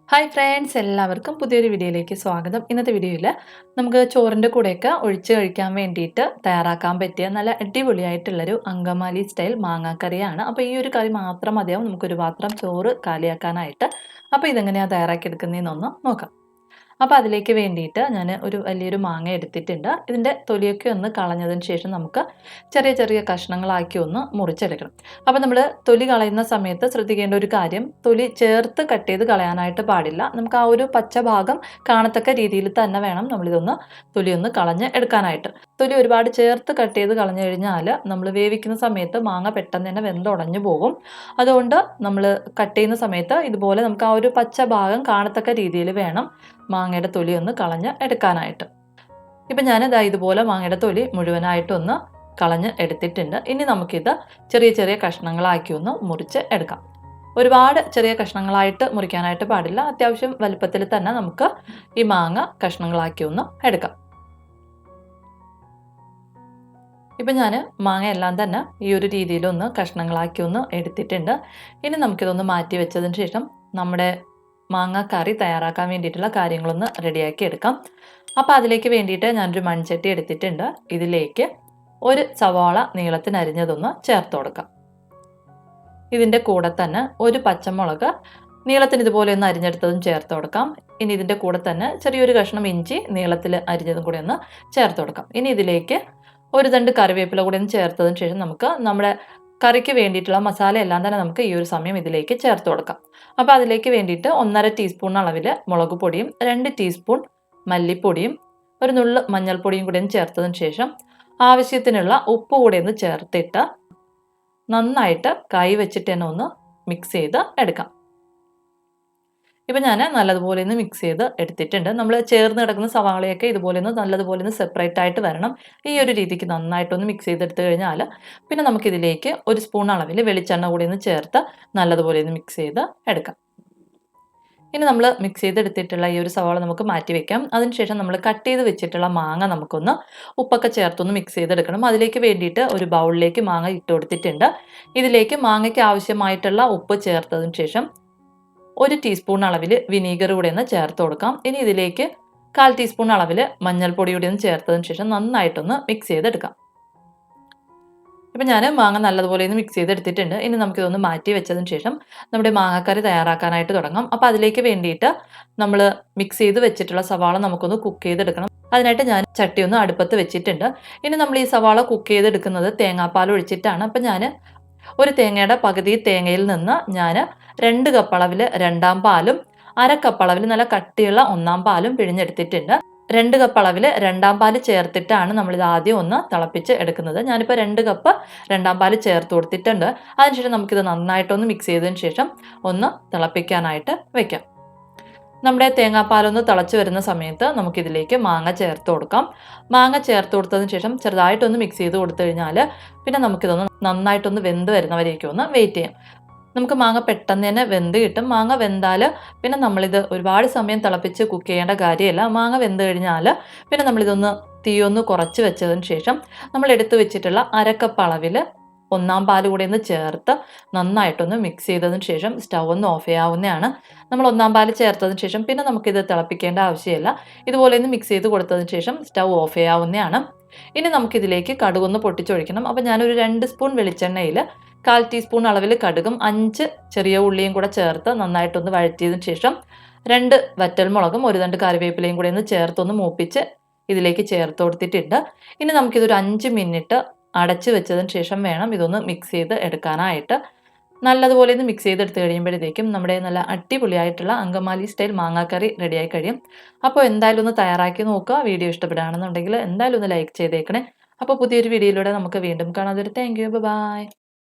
Hi friends, എല്ലാവർക്കും പുതിയൊരു വീഡിയോയിലേക്ക് സ്വാഗതം. ഇന്നത്തെ വീഡിയോയിൽ നമുക്ക് ചോറിൻ്റെ കൂടെയൊക്കെ ഒഴിച്ച് കഴിക്കാൻ വേണ്ടിയിട്ട് തയ്യാറാക്കാൻ പറ്റിയ നല്ല അടിപൊളിയായിട്ടുള്ളൊരു അങ്കമാലി സ്റ്റൈൽ മാങ്ങാക്കറിയാണ്. അപ്പോൾ ഈ ഒരു കറി മാത്രം മതിയാവും നമുക്കൊരു പാത്രം ചോറ് കാലിയാക്കാനായിട്ട്. അപ്പോൾ ഇതെങ്ങനെയാണ് തയ്യാറാക്കിയെടുക്കുന്നതെന്നൊന്ന് നോക്കാം. അപ്പോൾ അതിലേക്ക് വേണ്ടിയിട്ട് ഞാൻ ഒരു വലിയൊരു മാങ്ങ എടുത്തിട്ടുണ്ട്. ഇതിൻ്റെ തൊലിയൊക്കെ ഒന്ന് കളഞ്ഞതിന് ശേഷം നമുക്ക് ചെറിയ ചെറിയ കഷ്ണങ്ങളാക്കി ഒന്ന് മുറിച്ചെടുക്കണം. അപ്പോൾ നമ്മൾ തൊലി കളയുന്ന സമയത്ത് ശ്രദ്ധിക്കേണ്ട ഒരു കാര്യം, തൊലി ചേർത്ത് കട്ട് ചെയ്ത് കളയാനായിട്ട് പാടില്ല. നമുക്ക് ആ ഒരു പച്ച ഭാഗം കാണത്തക്ക രീതിയിൽ തന്നെ വേണം നമ്മളിതൊന്ന് തൊലിയൊന്ന് കളഞ്ഞ് എടുക്കാനായിട്ട്. തൊലി ഒരുപാട് ചേർത്ത് കട്ട് ചെയ്ത് കളഞ്ഞു കഴിഞ്ഞാൽ നമ്മൾ വേവിക്കുന്ന സമയത്ത് മാങ്ങ പെട്ടെന്ന് തന്നെ വെന്തുടഞ്ഞു പോകും. അതുകൊണ്ട് നമ്മൾ കട്ട് ചെയ്യുന്ന സമയത്ത് ഇതുപോലെ നമുക്ക് ആ ഒരു പച്ച ഭാഗം കാണത്തക്ക രീതിയിൽ വേണം മാങ്ങയുടെ തൊലി ഒന്ന് കളഞ്ഞ് എടുക്കാനായിട്ട്. ഇപ്പം ഞാനിതാ ഇതുപോലെ മാങ്ങയുടെ തൊലി മുഴുവനായിട്ടൊന്ന് കളഞ്ഞ് എടുത്തിട്ടുണ്ട്. ഇനി നമുക്കിത് ചെറിയ ചെറിയ കഷ്ണങ്ങളാക്കി ഒന്ന് മുറിച്ച് എടുക്കാം. ഒരുപാട് ചെറിയ കഷ്ണങ്ങളായിട്ട് മുറിക്കാനായിട്ട് പാടില്ല. അത്യാവശ്യം വലുപ്പത്തിൽ തന്നെ നമുക്ക് ഈ മാങ്ങ കഷ്ണങ്ങളാക്കി ഒന്ന് എടുക്കാം. ഇപ്പം ഞാൻ മാങ്ങ എല്ലാം തന്നെ ഈ ഒരു രീതിയിലൊന്ന് കഷ്ണങ്ങളാക്കി ഒന്ന് എടുത്തിട്ടുണ്ട്. ഇനി നമുക്കിതൊന്ന് മാറ്റി വെച്ചതിന് ശേഷം നമ്മുടെ മാങ്ങ കറി തയ്യാറാക്കാൻ വേണ്ടിയിട്ടുള്ള കാര്യങ്ങളൊന്ന് റെഡിയാക്കി എടുക്കാം. അപ്പോൾ അതിലേക്ക് വേണ്ടിയിട്ട് ഞാനൊരു മൺചട്ടി എടുത്തിട്ടുണ്ട്. ഇതിലേക്ക് ഒരു സവാള നീളത്തിനരിഞ്ഞതൊന്ന് ചേർത്ത് കൊടുക്കാം. ഇതിൻ്റെ കൂടെ തന്നെ ഒരു പച്ചമുളക് നീളത്തിന് ഇതുപോലെ ഒന്ന് അരിഞ്ഞെടുത്തതും ചേർത്ത് കൊടുക്കാം. ഇനി ഇതിൻ്റെ കൂടെ തന്നെ ചെറിയൊരു കഷ്ണം ഇഞ്ചി നീളത്തിൽ അരിഞ്ഞതും കൂടി ഒന്ന് ചേർത്ത് കൊടുക്കാം. ഇനി ഇതിലേക്ക് ഒരു തണ്ട് കറിവേപ്പില കൂടി ഒന്ന് ചേർത്തതിന് ശേഷം നമുക്ക് നമ്മുടെ കറിക്ക് വേണ്ടിയിട്ടുള്ള മസാല എല്ലാം തന്നെ നമുക്ക് ഈ ഒരു സമയം ഇതിലേക്ക് ചേർത്ത് കൊടുക്കാം. അപ്പോൾ അതിലേക്ക് വേണ്ടിയിട്ട് 1.5 ടീസ്പൂൺ അളവിൽ മുളക് പൊടിയും 2 ടീസ്പൂൺ മല്ലിപ്പൊടിയും ഒരു നുള്ള് മഞ്ഞൾപ്പൊടിയും കൂടി ചേർത്തതിന് ശേഷം ആവശ്യത്തിനുള്ള ഉപ്പ് കൂടി ഒന്ന് ചേർത്തിട്ട് നന്നായിട്ട് കൈ വെച്ചിട്ട് തന്നെ ഒന്ന് മിക്സ് ചെയ്ത് എടുക്കാം. ഇപ്പം ഞാൻ നല്ലതുപോലെ ഒന്ന് മിക്സ് ചെയ്ത് എടുത്തിട്ടുണ്ട്. നമ്മൾ ചേർന്ന് കിടക്കുന്ന സവാളയൊക്കെ ഇതുപോലെ ഒന്ന് നല്ലതുപോലെ ഒന്ന് സെപ്പറേറ്റ് ആയിട്ട് വരണം. ഈ ഒരു രീതിക്ക് നന്നായിട്ടൊന്ന് മിക്സ് ചെയ്തെടുത്ത് കഴിഞ്ഞാൽ പിന്നെ നമുക്കിതിലേക്ക് ഒരു സ്പൂൺ അളവിൽ വെളിച്ചെണ്ണ കൂടി ഒന്ന് ചേർത്ത് നല്ലതുപോലെ ഒന്ന് മിക്സ് ചെയ്ത് എടുക്കാം. ഇനി നമ്മൾ മിക്സ് ചെയ്തെടുത്തിട്ടുള്ള ഈ ഒരു സവാള നമുക്ക് മാറ്റി വെക്കാം. അതിനുശേഷം നമ്മൾ കട്ട് ചെയ്ത് വെച്ചിട്ടുള്ള മാങ്ങ നമുക്കൊന്ന് ഉപ്പൊക്കെ ചേർത്തൊന്ന് മിക്സ് ചെയ്തെടുക്കണം. അതിലേക്ക് വേണ്ടിയിട്ട് ഒരു ബൗളിലേക്ക് മാങ്ങ ഇട്ട് കൊടുത്തിട്ടുണ്ട്. ഇതിലേക്ക് മാങ്ങയ്ക്ക് ആവശ്യമായിട്ടുള്ള ഉപ്പ് ചേർത്തതിന് ശേഷം 1 ടീസ്പൂൺ അളവിൽ വിനീഗർ കൂടെ ഒന്ന് ചേർത്ത് കൊടുക്കാം. ഇനി ഇതിലേക്ക് 1/4 ടീസ്പൂൺ അളവിൽ മഞ്ഞൾപ്പൊടി കൂടി ഒന്ന് ചേർത്തതിന് ശേഷം നന്നായിട്ടൊന്ന് മിക്സ് ചെയ്തെടുക്കാം. ഇപ്പം ഞാൻ മാങ്ങ നല്ലതുപോലെ ഒന്ന് മിക്സ് ചെയ്തെടുത്തിട്ടുണ്ട്. ഇനി നമുക്കിതൊന്ന് മാറ്റി വെച്ചതിന് ശേഷം നമ്മുടെ മാങ്ങാക്കറി തയ്യാറാക്കാനായിട്ട് തുടങ്ങാം. അപ്പോൾ അതിലേക്ക് വേണ്ടിയിട്ട് നമ്മൾ മിക്സ് ചെയ്ത് വെച്ചിട്ടുള്ള സവാള നമുക്കൊന്ന് കുക്ക് ചെയ്തെടുക്കണം. അതിനായിട്ട് ഞാൻ ചട്ടി ഒന്ന് അടുപ്പത്ത് വെച്ചിട്ടുണ്ട്. ഇനി നമ്മൾ ഈ സവാള കുക്ക് ചെയ്തെടുക്കുന്നത് തേങ്ങാപ്പാൽ ഒഴിച്ചിട്ടാണ്. അപ്പം ഞാൻ ഒരു തേങ്ങയുടെ പകുതി തേങ്ങയിൽ നിന്ന് ഞാൻ 2 കപ്പ് അളവിൽ 2-ാം പാലും 1/2 കപ്പ് അളവിൽ നല്ല കട്ടിയുള്ള 1-ാം പാലും പിഴിഞ്ഞെടുത്തിട്ടുണ്ട്. 2 കപ്പ് അളവിൽ 2-ാം പാൽ ചേർത്തിട്ടാണ് നമ്മളിത് ആദ്യം ഒന്ന് തിളപ്പിച്ച് എടുക്കുന്നത്. ഞാനിപ്പോൾ 2 കപ്പ് 2-ാം പാൽ ചേർത്ത് കൊടുത്തിട്ടുണ്ട്. അതിനുശേഷം നമുക്കിത് നന്നായിട്ടൊന്ന് മിക്സ് ചെയ്തതിന് ശേഷം ഒന്ന് തിളപ്പിക്കാനായിട്ട് വെക്കാം. നമ്മുടെ തേങ്ങാപ്പാലൊന്ന് തിളച്ച് വരുന്ന സമയത്ത് നമുക്കിതിലേക്ക് മാങ്ങ ചേർത്ത് കൊടുക്കാം. മാങ്ങ ചേർത്ത് കൊടുത്തതിന് ശേഷം ചെറുതായിട്ടൊന്ന് മിക്സ് ചെയ്ത് കൊടുത്തു കഴിഞ്ഞാൽ പിന്നെ നമുക്കിതൊന്ന് നന്നായിട്ടൊന്ന് വെന്ത് വരുന്നവരേക്കും ഒന്ന് വെയിറ്റ് ചെയ്യാം. നമുക്ക് മാങ്ങ പെട്ടെന്ന് തന്നെ വെന്ത് കിട്ടും. മാങ്ങ വെന്താൽ പിന്നെ നമ്മളിത് ഒരുപാട് സമയം തിളപ്പിച്ച് കുക്ക് ചെയ്യേണ്ട കാര്യമില്ല. മാങ്ങ വെന്ത് കഴിഞ്ഞാൽ പിന്നെ നമ്മളിതൊന്ന് തീയൊന്ന് കുറച്ച് വെച്ചതിന് ശേഷം നമ്മൾ എടുത്തു വെച്ചിട്ടുള്ള 1/2 കപ്പ് അളവിൽ 1-ാം പാൽ കൂടി ഒന്ന് ചേർത്ത് നന്നായിട്ടൊന്ന് മിക്സ് ചെയ്തതിന് ശേഷം സ്റ്റൗ ഒന്ന് ഓഫ് ചെയ്യാവുന്നതാണ്. നമ്മൾ 1-ാം പാൽ ചേർത്തതിന് ശേഷം പിന്നെ നമുക്കിത് തിളപ്പിക്കേണ്ട ആവശ്യമില്ല. ഇതുപോലെ ഒന്ന് മിക്സ് ചെയ്ത് കൊടുത്തതിന് ശേഷം സ്റ്റൗ ഓഫ് ചെയ്യാവുന്നതാണ്. ഇനി നമുക്കിതിലേക്ക് കടുകൊന്ന് പൊട്ടിച്ചൊഴിക്കണം. അപ്പോൾ ഞാനൊരു 2 സ്പൂൺ വെളിച്ചെണ്ണയിൽ 1/4 ടീസ്പൂൺ അളവിൽ കടുകും 5 ചെറിയ ഉള്ളിയും കൂടെ ചേർത്ത് നന്നായിട്ടൊന്ന് വഴറ്റിയതിന് ശേഷം 2 വറ്റൽമുളകും 1 തണ്ട് കറിവേപ്പിലയും കൂടി ഒന്ന് ചേർത്തൊന്ന് മൂപ്പിച്ച് ഇതിലേക്ക് ചേർത്ത് കൊടുത്തിട്ടുണ്ട്. ഇനി നമുക്കിതൊരു 5 മിനിറ്റ് അടച്ച് വെച്ചതിന് ശേഷം വേണം ഇതൊന്ന് മിക്സ് ചെയ്ത് എടുക്കാനായിട്ട്. നല്ലതുപോലെ ഒന്ന് മിക്സ് ചെയ്തെടുത്ത് കഴിയുമ്പോഴത്തേക്കും നമ്മുടെ നല്ല അടിപൊളിയായിട്ടുള്ള അങ്കമാലി സ്റ്റൈൽ മാങ്ങാക്കറി റെഡിയായി കഴിയും. അപ്പോൾ എന്തായാലും ഒന്ന് തയ്യാറാക്കി നോക്കുക. വീഡിയോ ഇഷ്ടപ്പെടുകയാണെന്നുണ്ടെങ്കിൽ എന്തായാലും ഒന്ന് ലൈക്ക് ചെയ്തേക്കണേ. അപ്പോൾ പുതിയൊരു വീഡിയോയിലൂടെ നമുക്ക് വീണ്ടും കാണാം. അതൊരു താങ്ക് യു, ബൈ.